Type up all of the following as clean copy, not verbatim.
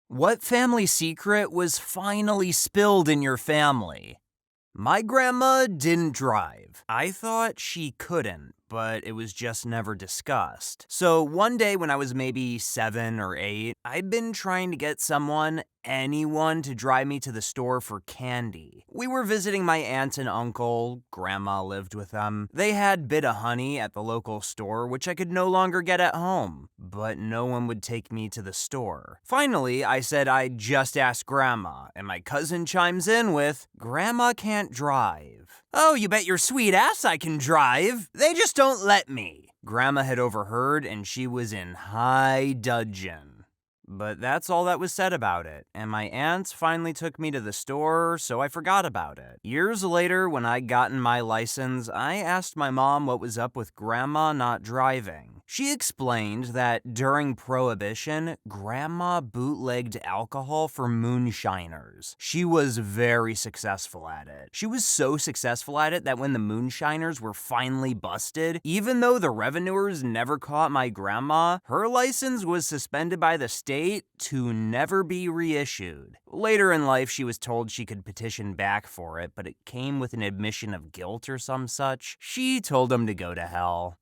What family secret was finally spilled in your family? My grandma didn't drive. I thought she couldn't, but it was just never discussed. So one day when I was maybe 7 or 8, I'd been trying to get anyone to drive me to the store for candy. We were visiting my aunt and uncle. Grandma lived with them. They had Bit of Honey at the local store, which I could no longer get at home, but no one would take me to the store. Finally, I said I'd just ask Grandma, and my cousin chimes in with, "Grandma can't drive." "Oh, you bet your sweet ass I can drive. They just don't let me." Grandma had overheard, and she was in high dudgeon. But that's all that was said about it, and my aunt finally took me to the store, so I forgot about it. Years later, when I'd gotten my license, I asked my mom what was up with Grandma not driving. She explained that during Prohibition, Grandma bootlegged alcohol for moonshiners. She was very successful at it. She was so successful at it that when the moonshiners were finally busted, even though the revenuers never caught my grandma, her license was suspended by the state to never be reissued. Later in life, she was told she could petition back for it, but it came with an admission of guilt or some such. She told him to go to hell.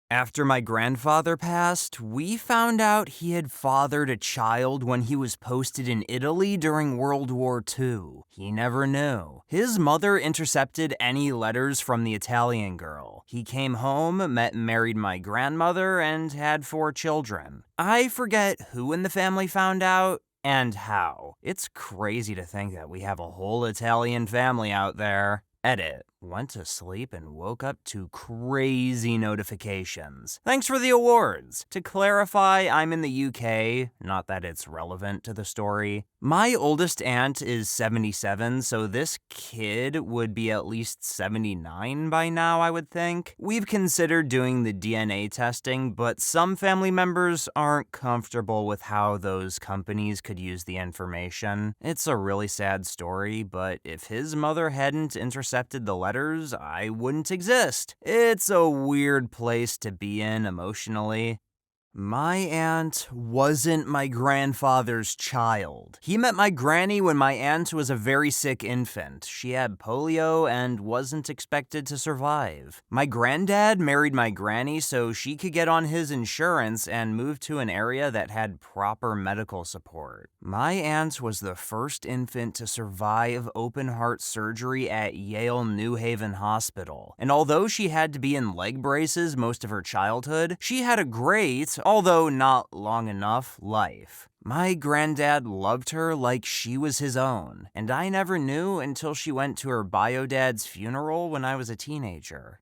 After my grandfather passed, we found out he had fathered a child when he was posted in Italy during World War II. He never knew. His mother intercepted any letters from the Italian girl. He came home, met and married my grandmother, and had 4 children. I forget who in the family found out and how. It's crazy to think that we have a whole Italian family out there. Edit. Went to sleep and woke up to crazy notifications. Thanks for the awards. To clarify, I'm in the UK, not that it's relevant to the story. My oldest aunt is 77, so this kid would be at least 79 by now, I would think. We've considered doing the DNA testing, but some family members aren't comfortable with how those companies could use the information. It's a really sad story, but if his mother hadn't intercepted the letters, I wouldn't exist. It's a weird place to be in emotionally. My aunt wasn't my grandfather's child. He met my granny when my aunt was a very sick infant. She had polio and wasn't expected to survive. My granddad married my granny so she could get on his insurance and move to an area that had proper medical support. My aunt was the first infant to survive open heart surgery at Yale New Haven Hospital. And although she had to be in leg braces most of her childhood, she had a great, although not long enough, life. My granddad loved her like she was his own, and I never knew until she went to her bio-dad's funeral when I was a teenager.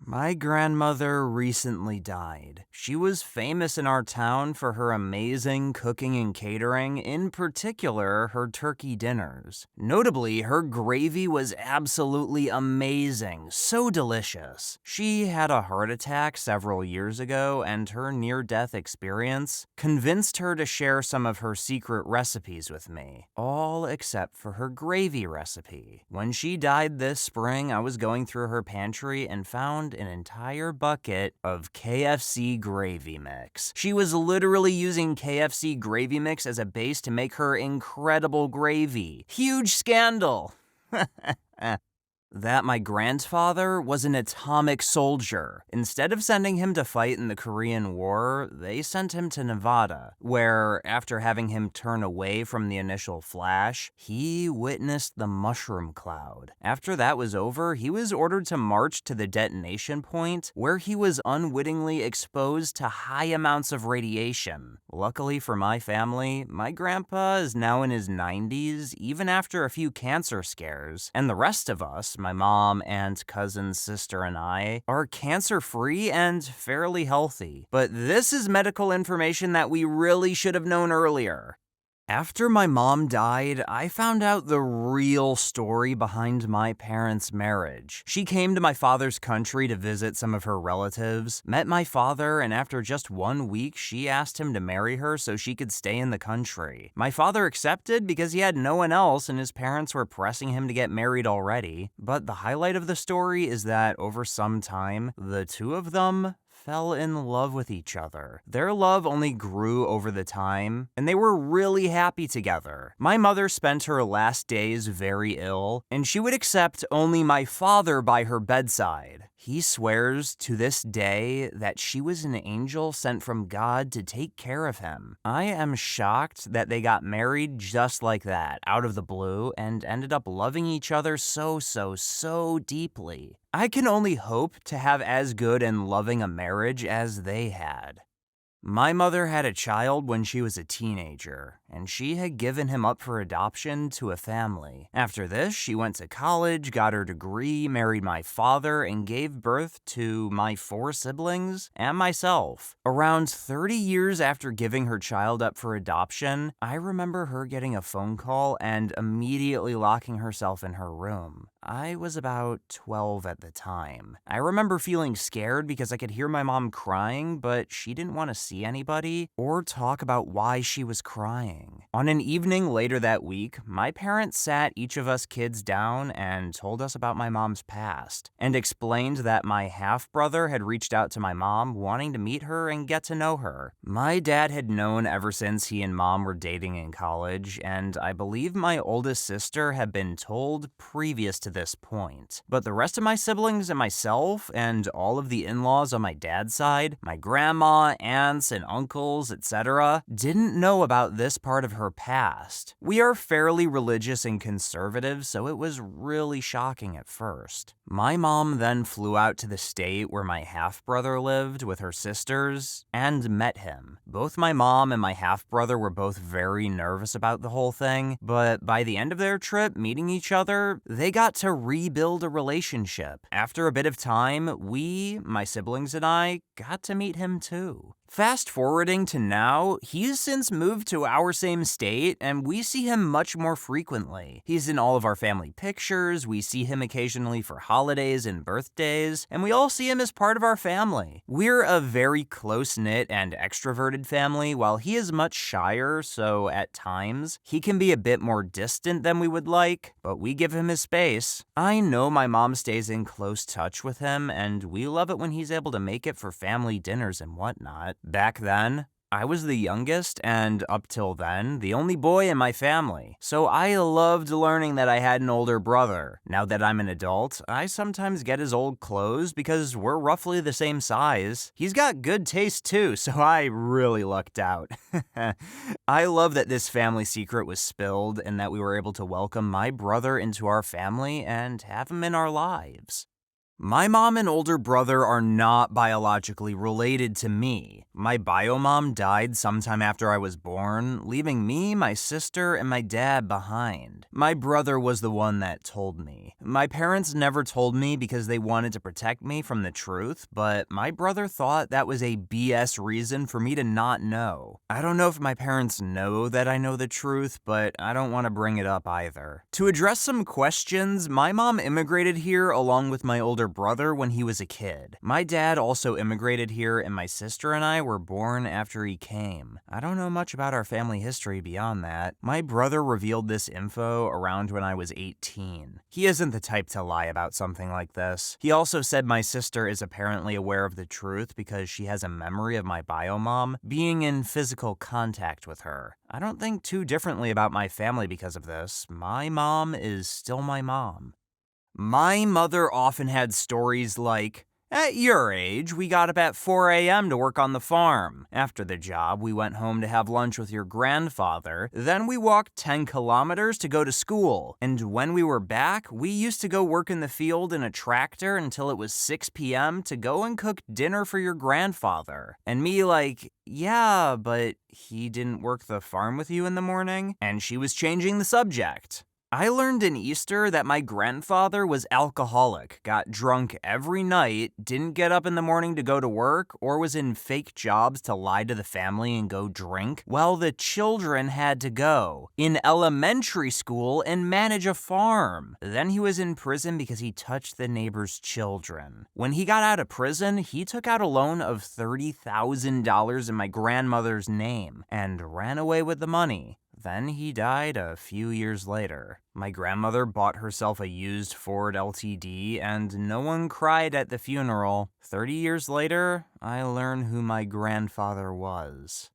My grandmother recently died. She was famous in our town for her amazing cooking and catering, in particular her turkey dinners. Notably, her gravy was absolutely amazing, so delicious. She had a heart attack several years ago, and her near-death experience convinced her to share some of her secret recipes with me, all except for her gravy recipe. When she died this spring, I was going through her pantry and found an entire bucket of KFC gravy mix. She was literally using KFC gravy mix as a base to make her incredible gravy. Huge scandal. That my grandfather was an atomic soldier. Instead of sending him to fight in the Korean War, they sent him to Nevada, where, after having him turn away from the initial flash, he witnessed the mushroom cloud. After that was over, he was ordered to march to the detonation point, where he was unwittingly exposed to high amounts of radiation. Luckily for my family, my grandpa is now in his 90s, even after a few cancer scares, and the rest of us, my mom, aunt, cousin, sister, and I, are cancer-free and fairly healthy. But this is medical information that we really should have known earlier. After my mom died, I found out the real story behind my parents' marriage. She came to my father's country to visit some of her relatives, met my father, and after just 1 week, she asked him to marry her so she could stay in the country. My father accepted because he had no one else and his parents were pressing him to get married already. But the highlight of the story is that over some time, the two of them fell in love with each other. Their love only grew over the time, and they were really happy together. My mother spent her last days very ill, and she would accept only my father by her bedside. He swears to this day that she was an angel sent from God to take care of him. I am shocked that they got married just like that, out of the blue, and ended up loving each other so deeply. I can only hope to have as good and loving a marriage as they had. My mother had a child when she was a teenager, and she had given him up for adoption to a family. After this, she went to college, got her degree, married my father, and gave birth to my 4 siblings and myself. Around 30 years after giving her child up for adoption, I remember her getting a phone call and immediately locking herself in her room. I was about 12 at the time. I remember feeling scared because I could hear my mom crying, but she didn't want to see anybody or talk about why she was crying. On an evening later that week, my parents sat each of us kids down and told us about my mom's past, and explained that my half-brother had reached out to my mom wanting to meet her and get to know her. My dad had known ever since he and mom were dating in college, and I believe my oldest sister had been told previous to this point. But the rest of my siblings and myself, and all of the in-laws on my dad's side, my grandma, aunts, and uncles, etc., didn't know about this part of her past. We are fairly religious and conservative, so it was really shocking at first. My mom then flew out to the state where my half-brother lived with her sisters and met him. Both my mom and my half-brother were both very nervous about the whole thing, but by the end of their trip meeting each other, they got to rebuild a relationship. After a bit of time, we, my siblings and I, got to meet him too. Fast forwarding to now, he's since moved to our same state, and we see him much more frequently. He's in all of our family pictures, we see him occasionally for holidays and birthdays, and we all see him as part of our family. We're a very close-knit and extroverted family, while he is much shyer, so at times, he can be a bit more distant than we would like, but we give him his space. I know my mom stays in close touch with him, and we love it when he's able to make it for family dinners and whatnot. Back then, I was the youngest, and up till then, the only boy in my family. So I loved learning that I had an older brother. Now that I'm an adult, I sometimes get his old clothes because we're roughly the same size. He's got good taste too, so I really lucked out. I love that this family secret was spilled and that we were able to welcome my brother into our family and have him in our lives. My mom and older brother are not biologically related to me. My bio mom died sometime after I was born, leaving me, my sister, and my dad behind. My brother was the one that told me. My parents never told me because they wanted to protect me from the truth, but my brother thought that was a BS reason for me to not know. I don't know if my parents know that I know the truth, but I don't want to bring it up either. To address some questions, my mom immigrated here along with my older brother when he was a kid. My dad also immigrated here, and my sister and I were born after he came. I don't know much about our family history beyond that. My brother revealed this info around when I was 18. He isn't the type to lie about something like this. He also said my sister is apparently aware of the truth because she has a memory of my bio mom being in physical contact with her. I don't think too differently about my family because of this. My mom is still my mom. My mother often had stories like, "At your age, we got up at 4 a.m. to work on the farm. After the job, we went home to have lunch with your grandfather. Then we walked 10 kilometers to go to school. And when we were back, we used to go work in the field in a tractor until it was 6 p.m. to go and cook dinner for your grandfather." And me like, "Yeah, but he didn't work the farm with you in the morning?" And she was changing the subject. I learned in Easter that my grandfather was alcoholic, got drunk every night, didn't get up in the morning to go to work, or was in fake jobs to lie to the family and go drink, while the children had to go in elementary school and manage a farm. Then he was in prison because he touched the neighbor's children. When he got out of prison, he took out a loan of $30,000 in my grandmother's name and ran away with the money. Then he died a few years later. My grandmother bought herself a used Ford LTD, and no one cried at the funeral. 30 years later, I learned who my grandfather was.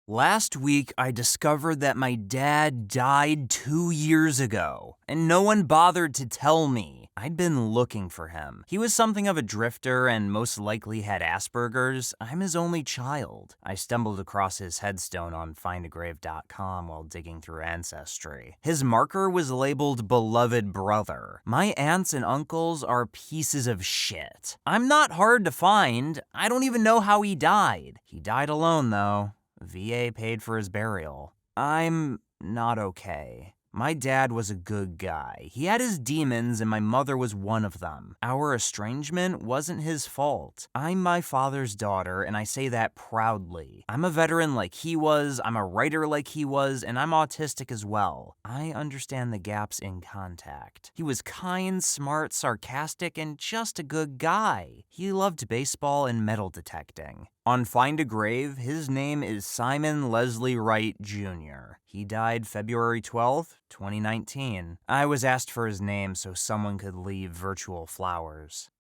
Last week, I discovered that my dad died 2 years ago, and no one bothered to tell me. I'd been looking for him. He was something of a drifter and most likely had Asperger's. I'm his only child. I stumbled across his headstone on findagrave.com while digging through Ancestry. His marker was labeled Beloved Brother. My aunts and uncles are pieces of shit. I'm not hard to find. I don't even know how he died. He died alone, though. VA paid for his burial. I'm not okay. My dad was a good guy. He had his demons, and my mother was one of them. Our estrangement wasn't his fault. I'm my father's daughter, and I say that proudly. I'm a veteran like he was, I'm a writer like he was, and I'm autistic as well. I understand the gaps in contact. He was kind, smart, sarcastic, and just a good guy. He loved baseball and metal detecting. On Find a Grave, his name is Simon Leslie Wright Jr. He died February 12th, 2019. I was asked for his name so someone could leave virtual flowers.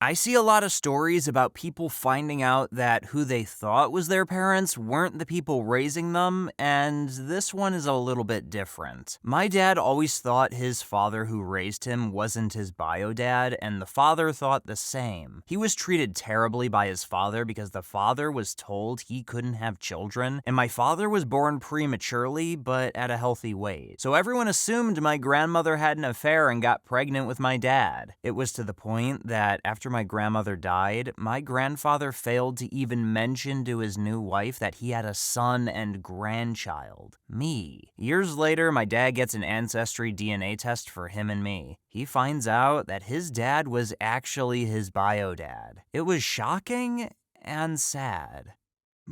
I see a lot of stories about people finding out that who they thought was their parents weren't the people raising them, and this one is a little bit different. My dad always thought his father who raised him wasn't his bio dad, and the father thought the same. He was treated terribly by his father because the father was told he couldn't have children, and my father was born prematurely but at a healthy weight. So everyone assumed my grandmother had an affair and got pregnant with my dad. It was to the point that after my grandmother died, my grandfather failed to even mention to his new wife that he had a son and grandchild, me. Years later, my dad gets an Ancestry DNA test for him and me. He finds out that his dad was actually his bio dad. It was shocking and sad.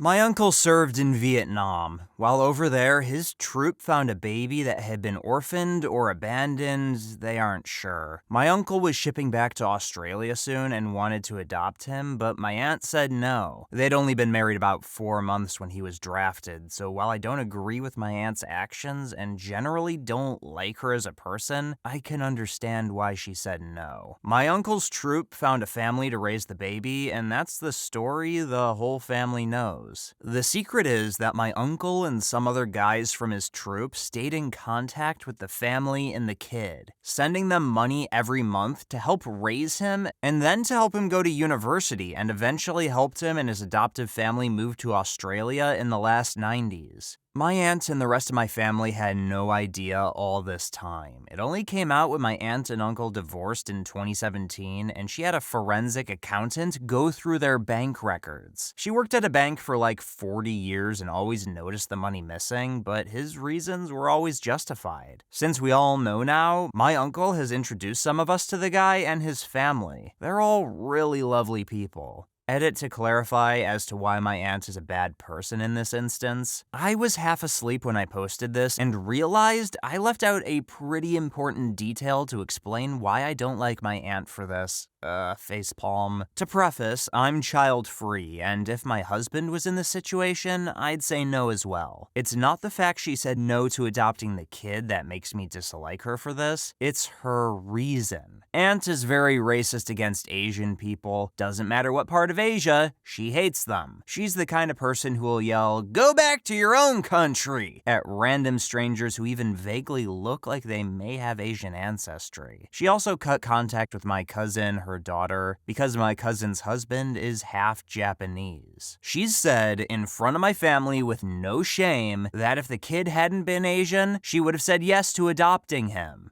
My uncle served in Vietnam. While over there, his troop found a baby that had been orphaned or abandoned, they aren't sure. My uncle was shipping back to Australia soon and wanted to adopt him, but my aunt said no. They'd only been married about 4 months when he was drafted, so while I don't agree with my aunt's actions and generally don't like her as a person, I can understand why she said no. My uncle's troop found a family to raise the baby, and that's the story the whole family knows. The secret is that my uncle and some other guys from his troop stayed in contact with the family and the kid, sending them money every month to help raise him and then to help him go to university, and eventually helped him and his adoptive family move to Australia in the last 90s. My aunt and the rest of my family had no idea all this time. It only came out when my aunt and uncle divorced in 2017, and she had a forensic accountant go through their bank records. She worked at a bank for like 40 years and always noticed the money missing, but his reasons were always justified. Since we all know now, my uncle has introduced some of us to the guy and his family. They're all really lovely people. Edit to clarify as to why my aunt is a bad person in this instance. I was half asleep when I posted this and realized I left out a pretty important detail to explain why I don't like my aunt for this. Facepalm. To preface, I'm child-free, and if my husband was in this situation, I'd say no as well. It's not the fact she said no to adopting the kid that makes me dislike her for this, it's her reason. Aunt is very racist against Asian people. Doesn't matter what part of Asia, she hates them. She's the kind of person who will yell, "Go back to your own country!" at random strangers who even vaguely look like they may have Asian ancestry. She also cut contact with my cousin, her daughter, because my cousin's husband is half Japanese. She's said in front of my family with no shame that if the kid hadn't been Asian, she would have said yes to adopting him.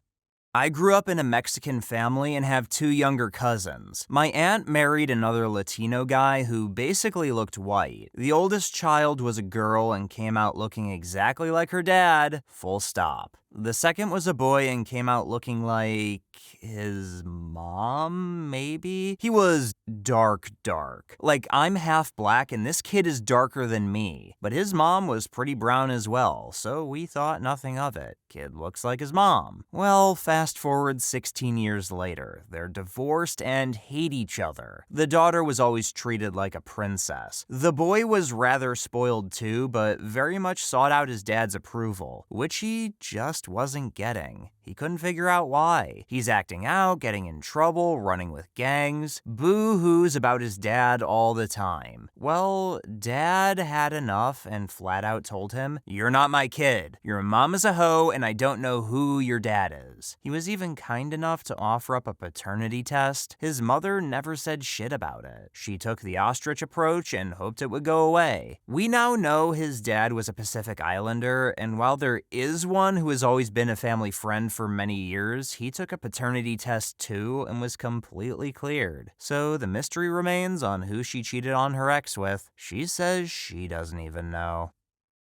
I grew up in a Mexican family and have 2 younger cousins. My aunt married another Latino guy who basically looked white. The oldest child was a girl and came out looking exactly like her dad, full stop. The second was a boy and came out looking like his mom, maybe? He was dark. Like, I'm half black and this kid is darker than me. But his mom was pretty brown as well, so we thought nothing of it. Kid looks like his mom. Well, fast forward 16 years later. They're divorced and hate each other. The daughter was always treated like a princess. The boy was rather spoiled too, but very much sought out his dad's approval, which he just wasn't getting. He couldn't figure out why. He's acting out, getting in trouble, running with gangs, boo-hoos about his dad all the time. Well, Dad had enough and flat out told him, "You're not my kid. Your mom is a hoe and I don't know who your dad is." He was even kind enough to offer up a paternity test. His mother never said shit about it. She took the ostrich approach and hoped it would go away. We now know his dad was a Pacific Islander, and while there is one who has always been a family friend for many years, he took a paternity test too and was completely cleared. So the mystery remains on who she cheated on her ex with. She says she doesn't even know.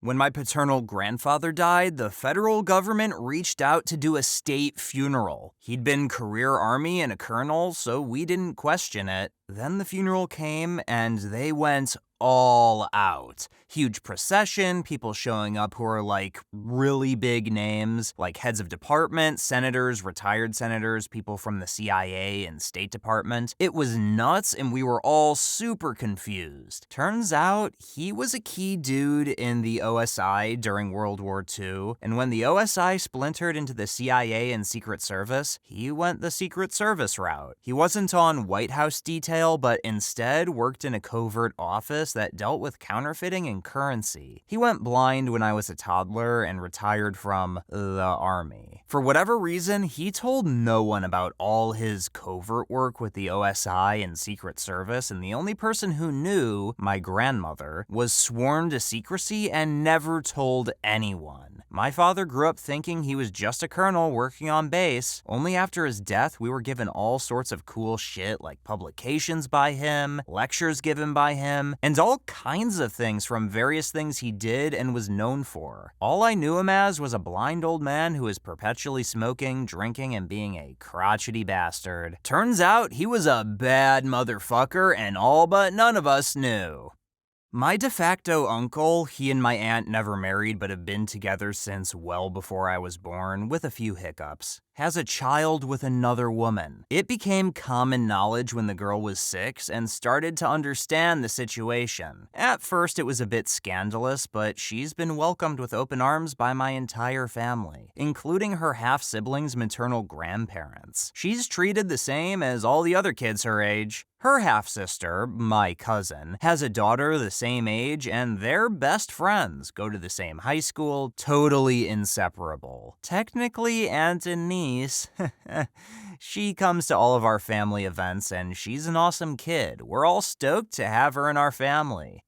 When my paternal grandfather died, the federal government reached out to do a state funeral. He'd been career Army and a colonel, so we didn't question it. Then the funeral came and they went all out. Huge procession, people showing up who are like really big names, like heads of department, senators, retired senators, people from the CIA and State Department. It was nuts and we were all super confused. Turns out he was a key dude in the OSI during World War II, and when the OSI splintered into the CIA and Secret Service, he went the Secret Service route. He wasn't on White House detail, but instead worked in a covert office that dealt with counterfeiting and currency. He went blind when I was a toddler and retired from the Army. For whatever reason, he told no one about all his covert work with the OSI and Secret Service, and the only person who knew, my grandmother, was sworn to secrecy and never told anyone. My father grew up thinking he was just a colonel working on base. Only after his death, we were given all sorts of cool shit like publications by him, lectures given by him, and all kinds of things from various things he did and was known for. All I knew him as was a blind old man who was perpetually smoking, drinking, and being a crotchety bastard. Turns out he was a bad motherfucker and all but none of us knew. My de facto uncle, he and my aunt never married but have been together since well before I was born, with a few hiccups, has a child with another woman. It became common knowledge when the girl was 6 and started to understand the situation. At first it was a bit scandalous, but she's been welcomed with open arms by my entire family, including her half-siblings' maternal grandparents. She's treated the same as all the other kids her age. Her half-sister, my cousin, has a daughter the same age, and they're best friends, go to the same high school, totally inseparable. Technically aunt and niece. She comes to all of our family events, and she's an awesome kid. We're all stoked to have her in our family.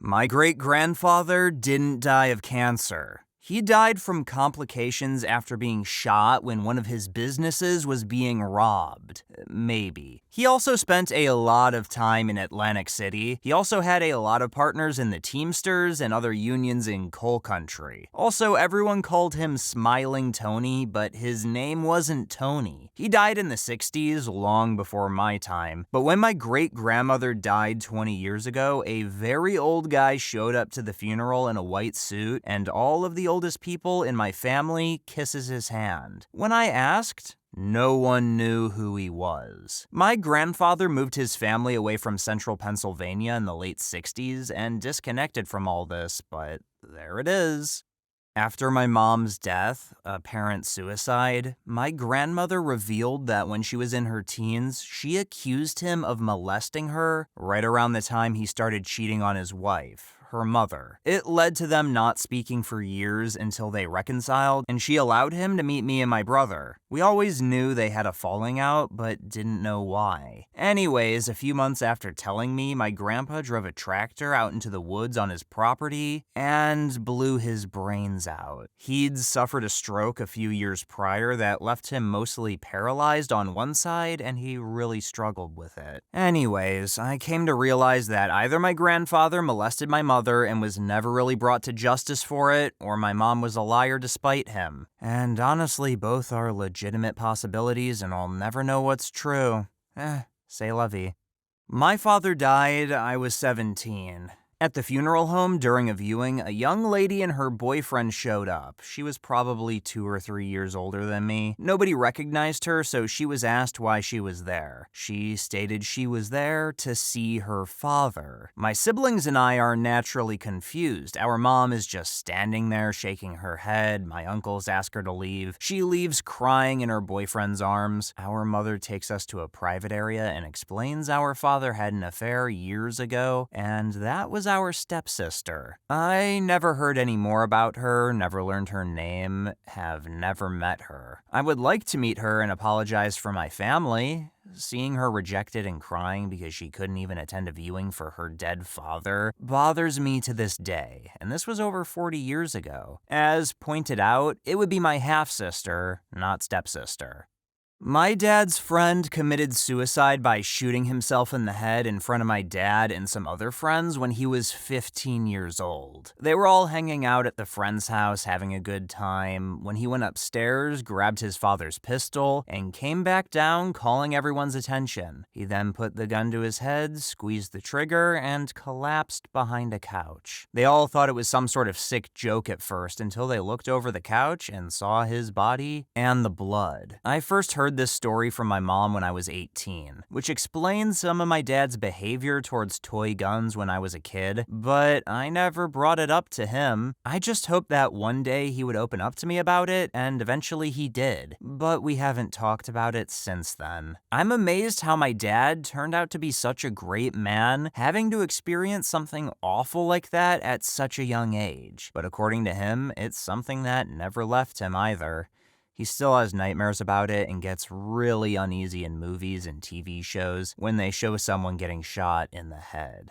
My great-grandfather didn't die of cancer. He died from complications after being shot when one of his businesses was being robbed. Maybe. He also spent a lot of time in Atlantic City. He also had a lot of partners in the Teamsters and other unions in coal country. Also, everyone called him Smiling Tony, but his name wasn't Tony. He died in the 60s, long before my time. But when my great-grandmother died 20 years ago, a very old guy showed up to the funeral in a white suit, and all of the oldest people in my family kisses his hand. When I asked, no one knew who he was. My grandfather moved his family away from central Pennsylvania in the late 60s and disconnected from all this, but there it is. After my mom's death, apparent suicide, my grandmother revealed that when she was in her teens, she accused him of molesting her right around the time he started cheating on his wife, her mother. It led to them not speaking for years until they reconciled, and she allowed him to meet me and my brother. We always knew they had a falling out, but didn't know why. Anyways, a few months after telling me, my grandpa drove a tractor out into the woods on his property and blew his brains out. He'd suffered a stroke a few years prior that left him mostly paralyzed on one side, and he really struggled with it. Anyways, I came to realize that either my grandfather molested my mother mother and was never really brought to justice for it, or my mom was a liar despite him. And honestly, both are legitimate possibilities and I'll never know what's true. C'est la vie. My father died, I was 17. At the funeral home during a viewing, a young lady and her boyfriend showed up. She was probably 2 or 3 years older than me. Nobody recognized her, so she was asked why she was there. She stated she was there to see her father. My siblings and I are naturally confused. Our mom is just standing there shaking her head. My uncles ask her to leave. She leaves crying in her boyfriend's arms. Our mother takes us to a private area and explains our father had an affair years ago, and that was our stepsister. I never heard any more about her, never learned her name, have never met her. I would like to meet her and apologize for my family. Seeing her rejected and crying because she couldn't even attend a viewing for her dead father bothers me to this day, and this was over 40 years ago. As pointed out, it would be my half-sister, not stepsister. My dad's friend committed suicide by shooting himself in the head in front of my dad and some other friends when he was 15 years old. They were all hanging out at the friend's house having a good time when he went upstairs, grabbed his father's pistol, and came back down calling everyone's attention. He then put the gun to his head, squeezed the trigger, and collapsed behind a couch. They all thought it was some sort of sick joke at first until they looked over the couch and saw his body and the blood. I first heard this story from my mom when I was 18, which explains some of my dad's behavior towards toy guns when I was a kid, but I never brought it up to him. I just hoped that one day he would open up to me about it, and eventually he did, but we haven't talked about it since then. I'm amazed how my dad turned out to be such a great man, having to experience something awful like that at such a young age, but according to him, it's something that never left him either. He still has nightmares about it and gets really uneasy in movies and TV shows when they show someone getting shot in the head.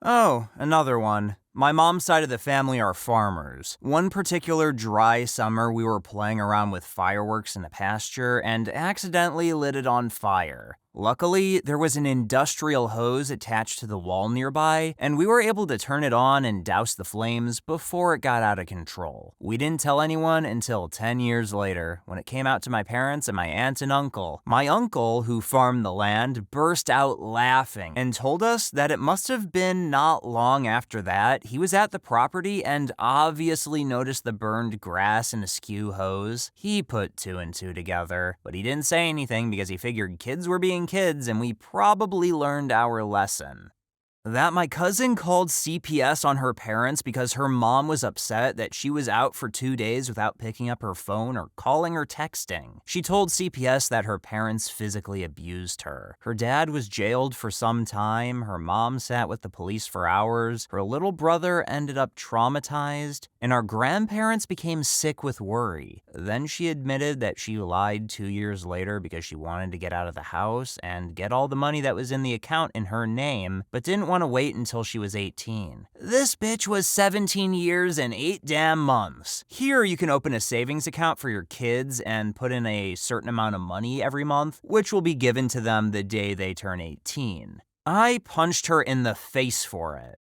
Oh, another one. My mom's side of the family are farmers. One particular dry summer, we were playing around with fireworks in a pasture and accidentally lit it on fire. Luckily, there was an industrial hose attached to the wall nearby, and we were able to turn it on and douse the flames before it got out of control. We didn't tell anyone until 10 years later, when it came out to my parents and my aunt and uncle. My uncle, who farmed the land, burst out laughing and told us that it must have been not long after that he was at the property and obviously noticed the burned grass and askew hose. He put 2 and 2 together, but he didn't say anything because he figured kids were being kids and we probably learned our lesson. That my cousin called CPS on her parents because her mom was upset that she was out for 2 days without picking up her phone or calling or texting. She told CPS that her parents physically abused her. Her dad was jailed for some time, her mom sat with the police for hours, her little brother ended up traumatized, and our grandparents became sick with worry. Then she admitted that she lied 2 years later because she wanted to get out of the house and get all the money that was in the account in her name, but didn't want to wait until she was 18. This bitch was 17 years and 8 damn months. Here you can open a savings account for your kids and put in a certain amount of money every month, which will be given to them the day they turn 18. I punched her in the face for it.